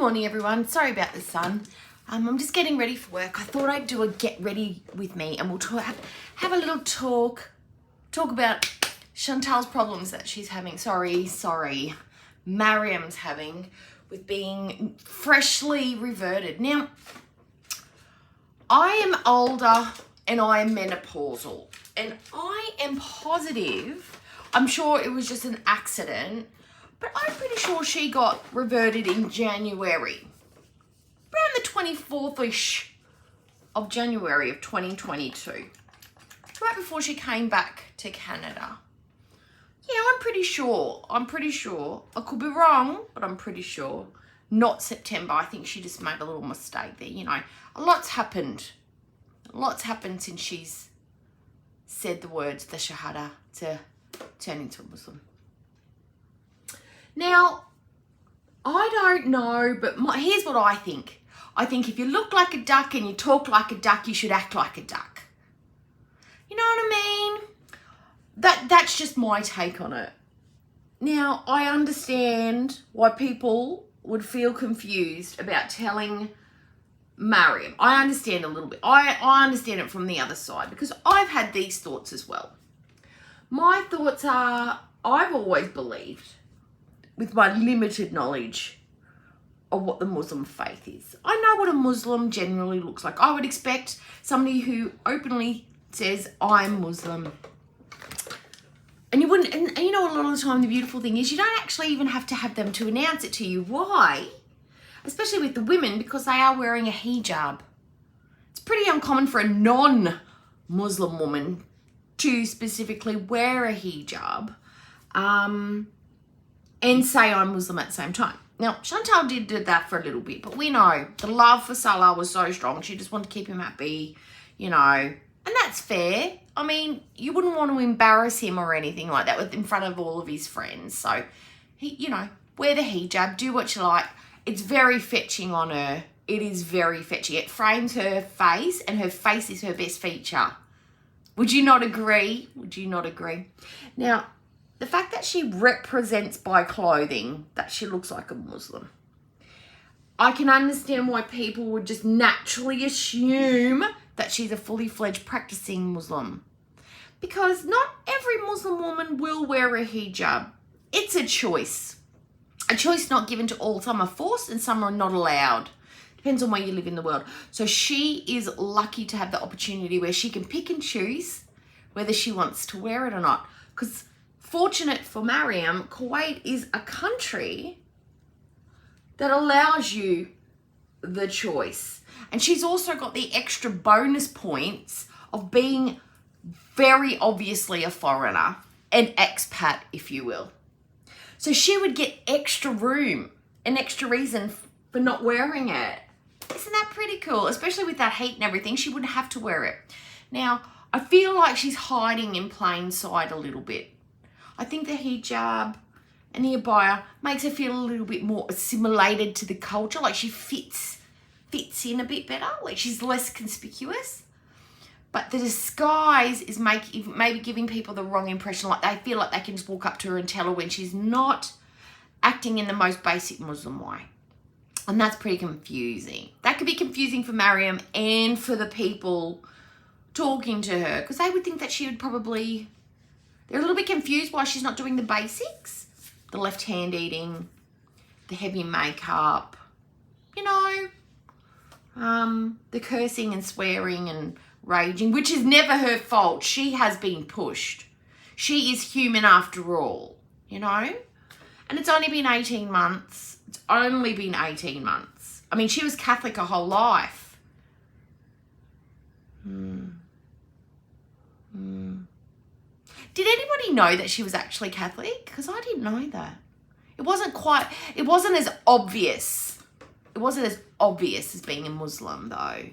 morning, everyone. Sorry about the sun. I'm just getting ready for work. I thought I'd do a get ready with me and we'll have a little talk about Chantal's problems that she's having. Sorry, Mariam's having with being freshly reverted. Now, I am older and I am menopausal, and I am positive, I'm sure it was just an accident, but I'm pretty sure she got reverted in January, around the 24th-ish of January of 2022, right before she came back to Canada. Yeah, I'm pretty sure. I could be wrong, but I'm pretty sure. Not September. I think she just made a little mistake there. You know, a lot's happened. Since she's said the words, the Shahada, to turn into a Muslim. Now, I don't know, but here's what I think. I think if you look like a duck and you talk like a duck, you should act like a duck. You know what I mean? That's just my take on it. Now, I understand why people would feel confused about telling Mariam. I understand a little bit. I understand it from the other side because I've had these thoughts as well. My thoughts are, I've always believed, with my limited knowledge of what the Muslim faith is. I know what a Muslim generally looks like. I would expect somebody who openly says, I'm Muslim. And you wouldn't, and you know, a lot of the time the beautiful thing is you don't actually even have to have them to announce it to you. Why? Especially with the women, because they are wearing a hijab. It's pretty uncommon for a non-Muslim woman to specifically wear a hijab and say I'm Muslim at the same time. Now, Chantal did that for a little bit, but we know the love for Salah was so strong. She just wanted to keep him happy, you know, and that's fair. I mean, you wouldn't want to embarrass him or anything like that in front of all of his friends. So, you know, wear the hijab, do what you like. It's very fetching on her. It is very fetching. It frames her face, and her face is her best feature. Would you not agree? Now, the fact that she represents by clothing that she looks like a Muslim, I can understand why people would just naturally assume that she's a fully fledged practicing Muslim. Because not every Muslim woman will wear a hijab. It's a choice. A choice not given to all. Some are forced and some are not allowed. Depends on where you live in the world. So she is lucky to have the opportunity where she can pick and choose whether she wants to wear it or not. Because fortunate for Mariam, Kuwait is a country that allows you the choice. And she's also got the extra bonus points of being very obviously a foreigner, an expat, if you will. So she would get extra room, an extra reason for not wearing it. Isn't that pretty cool? Especially with that heat and everything, she wouldn't have to wear it. Now, I feel like she's hiding in plain sight a little bit. I think the hijab and the abaya makes her feel a little bit more assimilated to the culture, like she fits in a bit better, like she's less conspicuous. But the disguise is maybe giving people the wrong impression, like they feel like they can just walk up to her and tell her when she's not acting in the most basic Muslim way. And that's pretty confusing. That could be confusing for Mariam and for the people talking to her, because they would think that she would probably, they're a little bit confused why she's not doing the basics. The left hand eating, the heavy makeup, you know, the cursing and swearing and raging, which is never her fault. She has been pushed. She is human after all, you know? And it's only been 18 months. I mean, she was Catholic her whole life. Did anybody know that she was actually Catholic? Because I didn't know that. It wasn't as obvious. It wasn't as obvious as being a Muslim, though.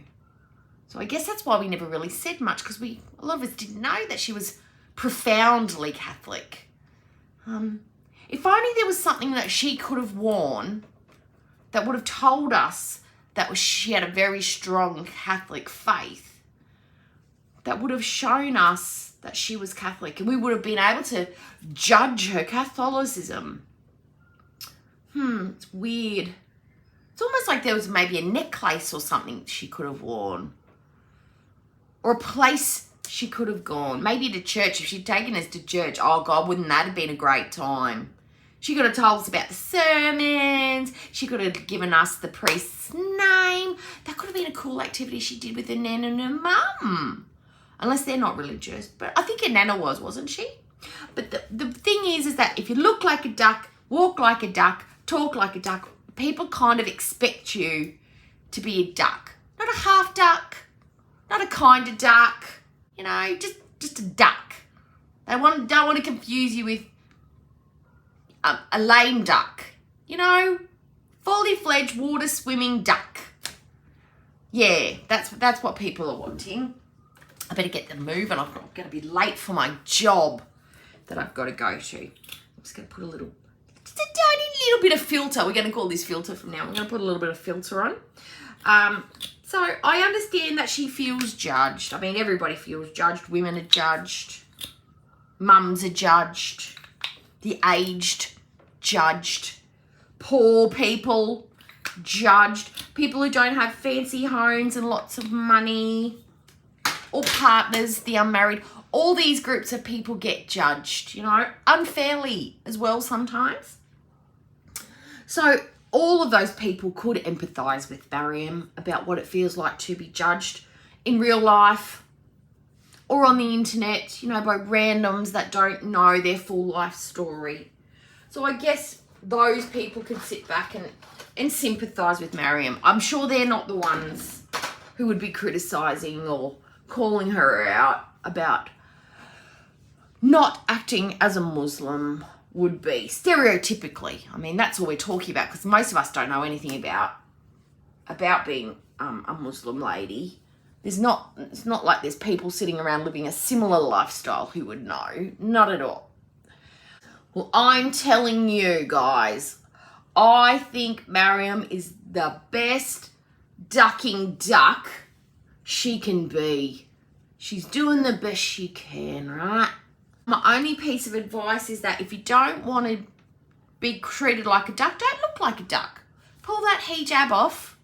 So I guess that's why we never really said much, because a lot of us didn't know that she was profoundly Catholic. If only there was something that she could have worn that would have told us that she had a very strong Catholic faith, that would have shown us that she was Catholic, and we would have been able to judge her Catholicism. It's weird. It's almost like there was maybe a necklace or something she could have worn. Or a place she could have gone. Maybe to church. If she'd taken us to church, oh God, wouldn't that have been a great time? She could have told us about the sermons. She could have given us the priest's name. That could have been a cool activity she did with her nan and her mum. Unless they're not religious. But I think her nana was, wasn't she? But the thing is that if you look like a duck, walk like a duck, talk like a duck, people kind of expect you to be a duck. Not a half duck, not a kind of duck, you know, just a duck. They don't want to confuse you with a lame duck, you know, fully fledged water swimming duck. Yeah, that's what people are wanting. I better get them moving. I'm going to be late for my job that I've got to go to. I'm just going to put just a tiny little bit of filter. We're going to call this filter from now. I'm going to put a little bit of filter on. So I understand that she feels judged. I mean, everybody feels judged. Women are judged. Mums are judged. The aged, judged. Poor people, judged. People who don't have fancy homes and lots of money. Or partners, the unmarried. All these groups of people get judged, you know, unfairly as well sometimes. So all of those people could empathise with Mariam about what it feels like to be judged in real life or on the internet, you know, by randoms that don't know their full life story. So I guess those people can sit back and sympathise with Mariam. I'm sure they're not the ones who would be criticising or calling her out about not acting as a Muslim would be, stereotypically. I mean, that's all we're talking about, because most of us don't know anything about being a Muslim lady. It's not like there's people sitting around living a similar lifestyle who would know. Not at all. Well, I'm telling you guys, I think Mariam is the best ducking duck she can be. She's doing the best she can, right? My only piece of advice is that if you don't want to be treated like a duck, don't look like a duck. Pull that hijab off.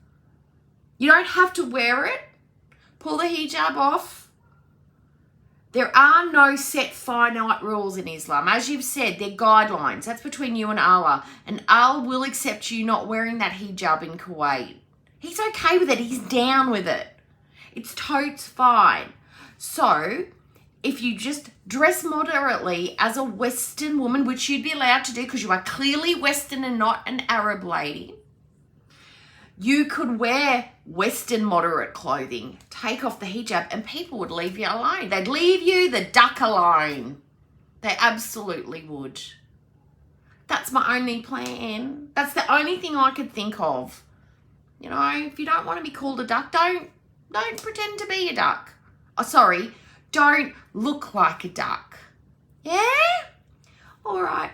You don't have to wear it. Pull the hijab off. There are no set finite rules in Islam. As you've said, they're guidelines. That's between you and Allah. And Allah will accept you not wearing that hijab in Kuwait. He's okay with it. He's down with it. It's totes fine. So, if you just dress moderately as a Western woman, which you'd be allowed to do because you are clearly Western and not an Arab lady, you could wear Western moderate clothing, take off the hijab, and people would leave you alone. They'd leave you, the duck, alone. They absolutely would. That's my only plan. That's the only thing I could think of. You know, if you don't want to be called a duck, don't pretend to be a duck. Oh, sorry, don't look like a duck. Yeah? All right.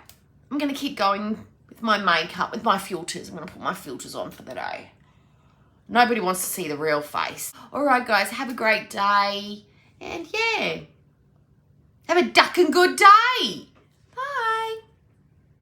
I'm going to keep going with my makeup, with my filters. I'm going to put my filters on for the day. Nobody wants to see the real face. All right, guys, have a great day. And yeah, have a duck and good day.